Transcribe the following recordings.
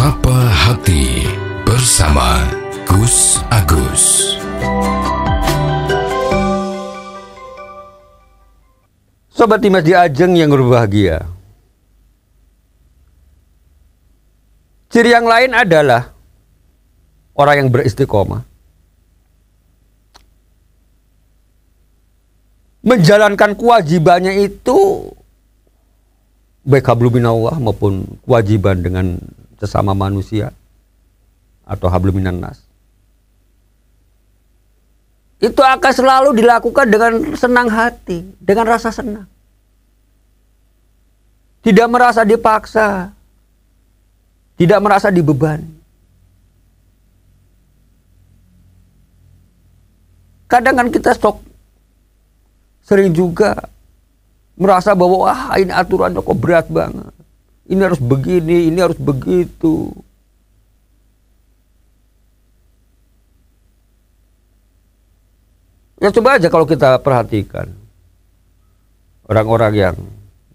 Sapa Hati bersama Gus Agus. Sobat Dimas di Ajeng yang berbahagia. Ciri yang lain adalah orang yang beristiqomah, menjalankan kewajibannya itu baik hablum minallah maupun kewajiban dengan sesama manusia atau hablum minan nas. Itu akan selalu dilakukan dengan senang hati, dengan rasa senang. Tidak merasa dipaksa, tidak merasa dibebani. Kadang kan kita sering juga merasa bahwa wah ini aturannya kok berat banget. Ini harus begini, ini harus begitu. Ya coba aja kalau kita perhatikan orang-orang yang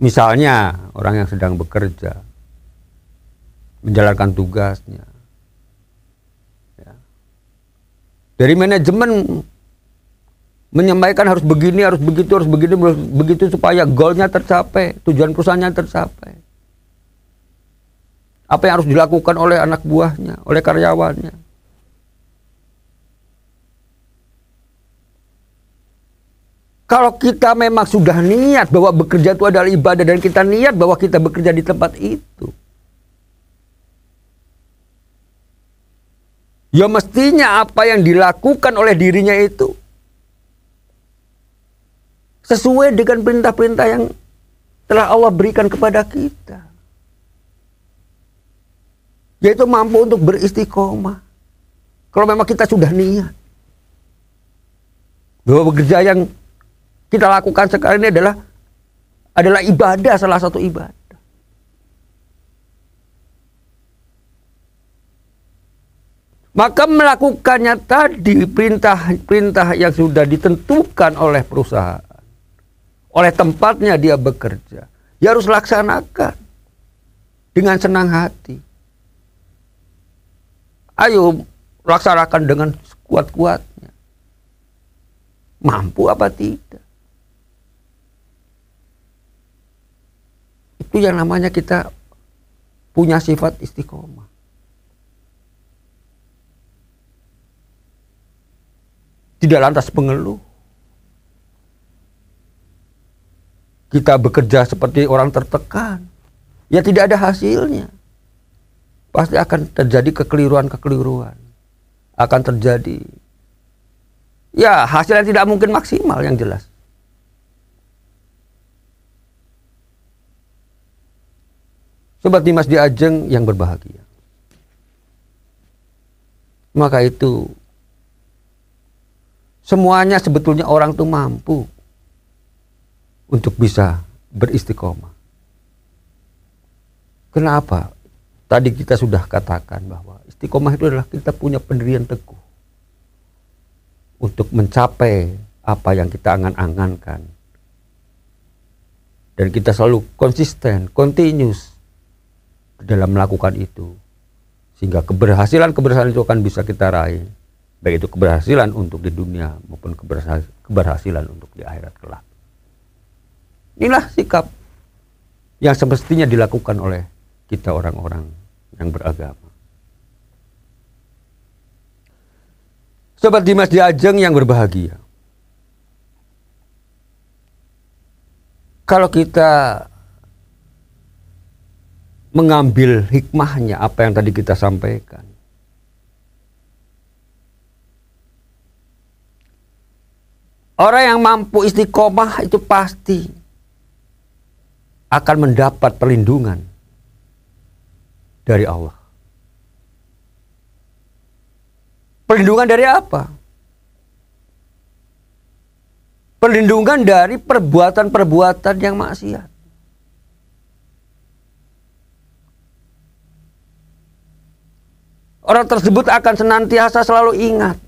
misalnya orang yang sedang bekerja, menjalankan tugasnya. Ya. Dari manajemen menyampaikan harus begini, harus begitu, harus begini, begitu supaya goalnya tercapai, tujuan perusahaannya tercapai. Apa yang harus dilakukan oleh anak buahnya, oleh karyawannya. Kalau kita memang sudah niat bahwa bekerja itu adalah ibadah dan kita niat bahwa kita bekerja di tempat itu, ya mestinya apa yang dilakukan oleh dirinya itu sesuai dengan perintah-perintah yang telah Allah berikan kepada kita. Yaitu mampu untuk beristiqomah. Kalau memang kita sudah niat bahwa bekerja yang kita lakukan sekarang ini adalah ibadah, salah satu ibadah. Maka melakukannya tadi perintah-perintah yang sudah ditentukan oleh perusahaan, oleh tempatnya dia bekerja, ya harus laksanakan dengan senang hati. Ayo laksanakan dengan sekuat-kuatnya. Mampu apa tidak? Itu yang namanya kita punya sifat istiqomah. Tidak lantas mengeluh. Kita bekerja seperti orang tertekan, ya tidak ada hasilnya. Pasti akan terjadi kekeliruan-kekeliruan. Akan terjadi, ya hasilnya tidak mungkin maksimal yang jelas. Sobat Dimas di Ajeng yang berbahagia. Maka itu, semuanya sebetulnya orang itu mampu untuk bisa beristiqomah. Kenapa? Tadi kita sudah katakan bahwa istiqomah itu adalah kita punya pendirian teguh untuk mencapai apa yang kita angan-angankan. Dan kita selalu konsisten, continuous dalam melakukan itu. Sehingga keberhasilan-keberhasilan itu akan bisa kita raih. Baik itu keberhasilan untuk di dunia maupun keberhasilan untuk di akhirat kelak. Inilah sikap yang semestinya dilakukan oleh kita orang-orang yang beragama. Sobat Dimas di Ajeng yang berbahagia. Kalau kita mengambil hikmahnya apa yang tadi kita sampaikan, orang yang mampu istiqomah itu pasti akan mendapat perlindungan dari Allah. Perlindungan dari apa? Perlindungan dari perbuatan-perbuatan yang maksiat. Orang tersebut akan senantiasa selalu ingat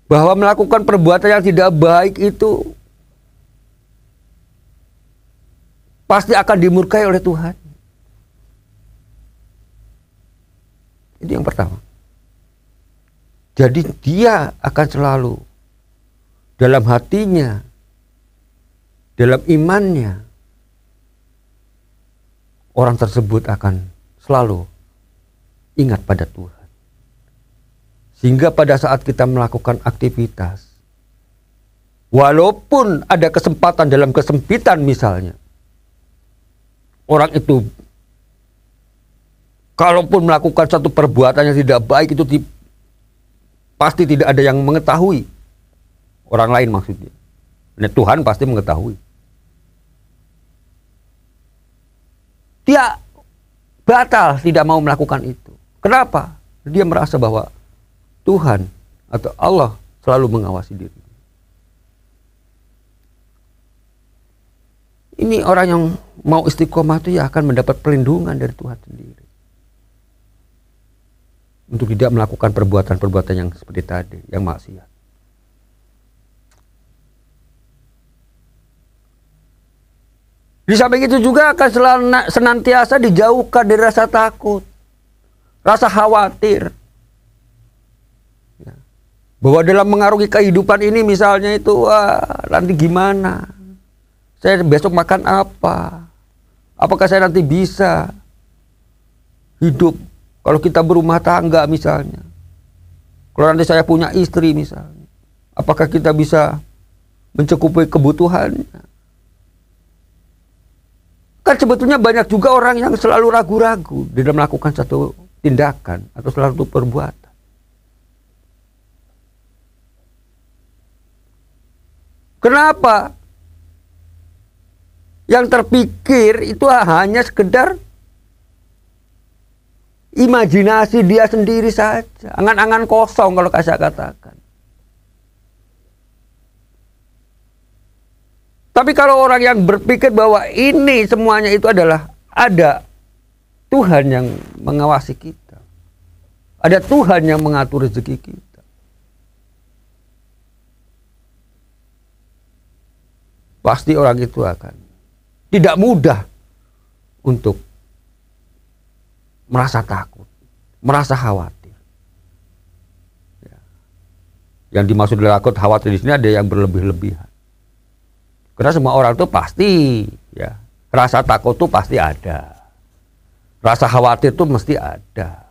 bahwa melakukan perbuatan yang tidak baik itu pasti akan dimurkai oleh Tuhan. Itu yang pertama. Jadi dia akan selalu dalam hatinya, dalam imannya, orang tersebut akan selalu ingat pada Tuhan. Sehingga pada saat kita melakukan aktivitas, walaupun ada kesempatan dalam kesempitan misalnya, orang itu kalaupun melakukan satu perbuatan yang tidak baik itu pasti tidak ada yang mengetahui. Orang lain maksudnya. Nah, Tuhan pasti mengetahui. Dia batal tidak mau melakukan itu. Kenapa? Dia merasa bahwa Tuhan atau Allah selalu mengawasi diri. Ini orang yang mau istiqomah itu ya akan mendapat perlindungan dari Tuhan sendiri. Untuk tidak melakukan perbuatan-perbuatan yang seperti tadi, yang maksiat. Di samping itu juga akan senantiasa dijauhkan dari rasa takut, rasa khawatir. Ya. Bahwa dalam mengarungi kehidupan ini misalnya itu, nanti gimana? Saya besok makan apa? Apakah saya nanti bisa hidup? Kalau kita berumah tangga misalnya. Kalau nanti saya punya istri misalnya. Apakah kita bisa mencukupi kebutuhannya? Kan sebetulnya banyak juga orang yang selalu ragu-ragu dalam melakukan satu tindakan atau satu perbuatan. Kenapa? Yang terpikir itu hanya sekedar imajinasi dia sendiri saja. Angan-angan kosong kalau saya katakan. Tapi kalau orang yang berpikir bahwa ini semuanya itu adalah ada Tuhan yang mengawasi kita. Ada Tuhan yang mengatur rezeki kita. Pasti orang itu akan tidak mudah untuk merasa takut, merasa khawatir. Ya. Yang dimaksud takut, khawatir di sini ada yang berlebih-lebihan. Karena semua orang itu pasti, ya, rasa takut itu pasti ada, rasa khawatir itu mesti ada.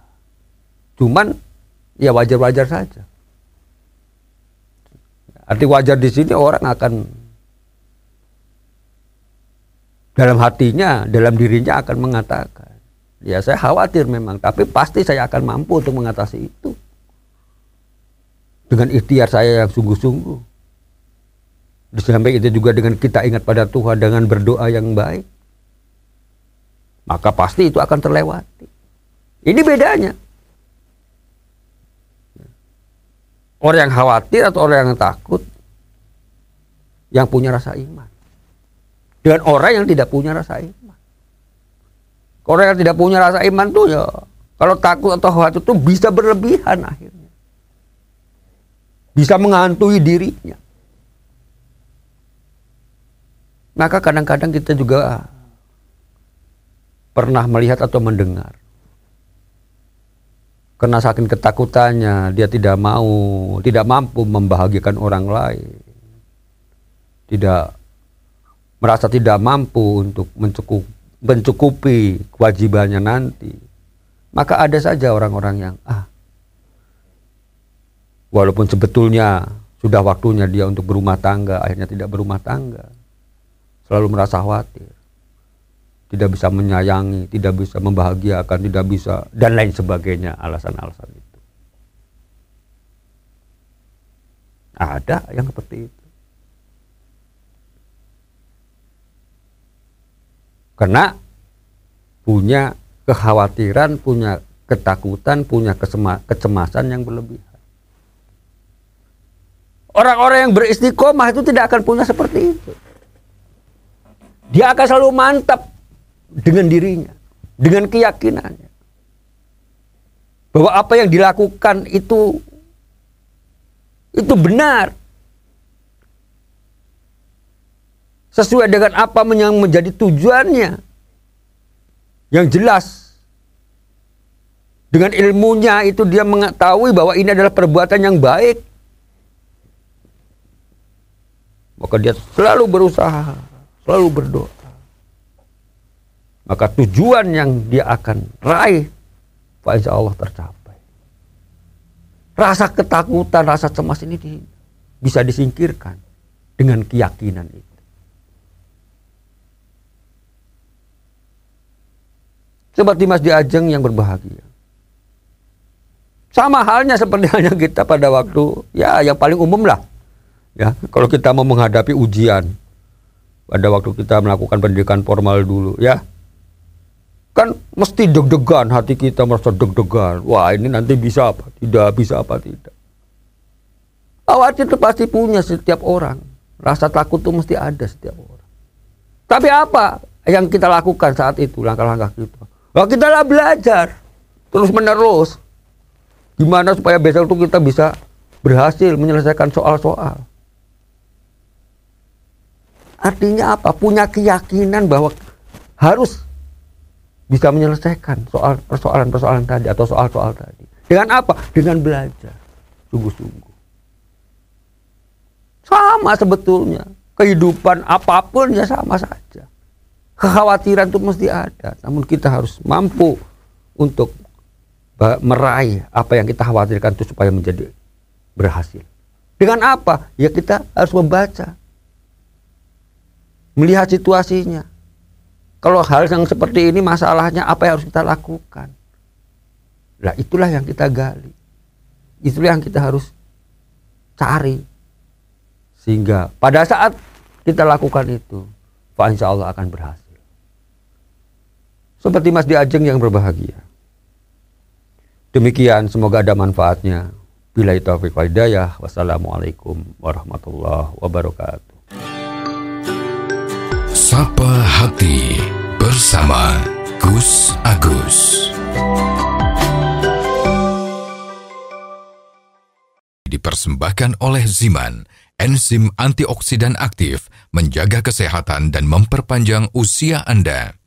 Cuman ya wajar-wajar saja. Arti wajar di sini orang akan dalam hatinya, dalam dirinya akan mengatakan, ya saya khawatir memang, tapi pasti saya akan mampu untuk mengatasi itu. Dengan ikhtiar saya yang sungguh-sungguh. Di samping itu juga dengan kita ingat pada Tuhan, dengan berdoa yang baik. Maka pasti itu akan terlewati. Ini bedanya. Orang yang khawatir atau orang yang takut, yang punya rasa iman. Dengan orang yang tidak punya rasa iman. Orang yang tidak punya rasa iman tuh ya, kalau takut atau khawatir itu bisa berlebihan akhirnya. Bisa menghantui dirinya. Maka kadang-kadang kita juga pernah melihat atau mendengar. Karena saking ketakutannya, dia tidak mampu membahagiakan orang lain. Merasa tidak mampu untuk mencukupi kewajibannya nanti. Maka ada saja orang-orang yang walaupun sebetulnya sudah waktunya dia untuk berumah tangga, akhirnya tidak berumah tangga. Selalu merasa khawatir. Tidak bisa menyayangi, tidak bisa membahagiakan, tidak bisa, dan lain sebagainya, alasan-alasan itu. Ada yang seperti itu. Karena punya kekhawatiran, punya ketakutan, punya kecemasan yang berlebihan. Orang-orang yang beristiqomah itu tidak akan punya seperti itu. Dia akan selalu mantap dengan dirinya, dengan keyakinannya. Bahwa apa yang dilakukan itu benar. Sesuai dengan apa yang menjadi tujuannya. Yang jelas. Dengan ilmunya itu dia mengetahui bahwa ini adalah perbuatan yang baik. Maka dia selalu berusaha, selalu berdoa. Maka tujuan yang dia akan raih, insya Allah tercapai. Rasa ketakutan, rasa cemas ini bisa disingkirkan dengan keyakinan itu. Seperti Mas Diajeng yang berbahagia. Sama halnya seperti halnya kita pada waktu, ya yang paling umum lah. Ya, kalau kita mau menghadapi ujian, pada waktu kita melakukan pendidikan formal dulu, ya, kan mesti deg-degan, hati kita merasa deg-degan. Wah, ini nanti bisa apa tidak, bisa apa tidak. Khawatir itu pasti punya setiap orang. Rasa takut itu mesti ada setiap orang. Tapi apa yang kita lakukan saat itu, langkah-langkah kita? Wah, kita lah belajar terus menerus. Gimana supaya besok itu kita bisa berhasil menyelesaikan soal-soal. Artinya apa? Punya keyakinan bahwa harus bisa menyelesaikan persoalan-persoalan tadi atau soal-soal tadi. Dengan apa? Dengan belajar sungguh-sungguh. Sama sebetulnya. Kehidupan apapun ya sama saja. Kekhawatiran itu mesti ada. Namun kita harus mampu untuk meraih apa yang kita khawatirkan itu supaya menjadi berhasil. Dengan apa? Ya kita harus membaca. Melihat situasinya. Kalau hal yang seperti ini masalahnya apa yang harus kita lakukan? Nah, itulah yang kita gali. Itulah yang kita harus cari. Sehingga pada saat kita lakukan itu, insya Allah akan berhasil. Seperti Mas Diajeng yang berbahagia. Demikian, semoga ada manfaatnya. Billahi taufiq wal hidayah. Wassalamualaikum warahmatullahi wabarakatuh. Sapa Hati bersama Gus Agus. Dipersembahkan oleh Ziman, enzim antioksidan aktif, menjaga kesehatan dan memperpanjang usia Anda.